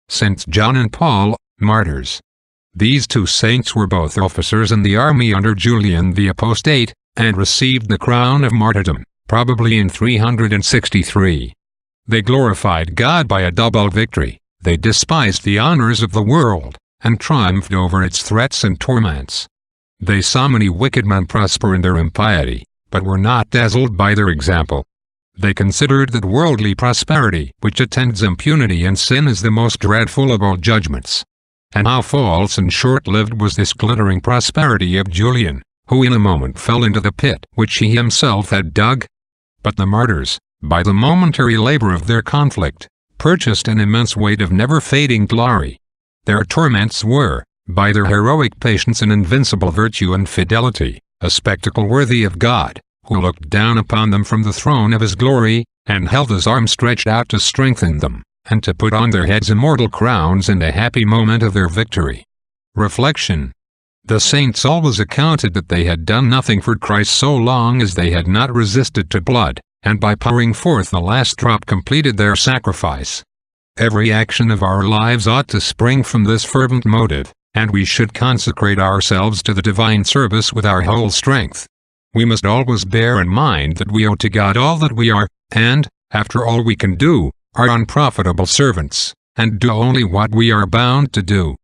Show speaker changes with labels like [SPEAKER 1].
[SPEAKER 1] Saints John and Paul, martyrs. These two saints were both officers in the army under Julian the Apostate, and received the crown of martyrdom, probably in 363. They glorified God by a double victory. They despised the honors of the world, and triumphed over its threats and torments. They saw many wicked men prosper in their impiety, but were not dazzled by their example. They considered that worldly prosperity which attends impunity and sin is the most dreadful of all judgments. And how false and short-lived was this glittering prosperity of Julian, who in a moment fell into the pit which he himself had dug. But the martyrs, by the momentary labor of their conflict, purchased an immense weight of never-fading glory. Their torments were, by their heroic patience and invincible virtue and fidelity, a spectacle worthy of God, who looked down upon them from the throne of his glory, and held his arm stretched out to strengthen them, and to put on their heads immortal crowns in the happy moment of their victory. Reflection. The saints always accounted that they had done nothing for Christ so long as they had not resisted to blood, and by pouring forth the last drop completed their sacrifice. Every action of our lives ought to spring from this fervent motive, and we should consecrate ourselves to the divine service with our whole strength. We must always bear in mind that we owe to God all that we are, and, after all we can do, are unprofitable servants, and do only what we are bound to do.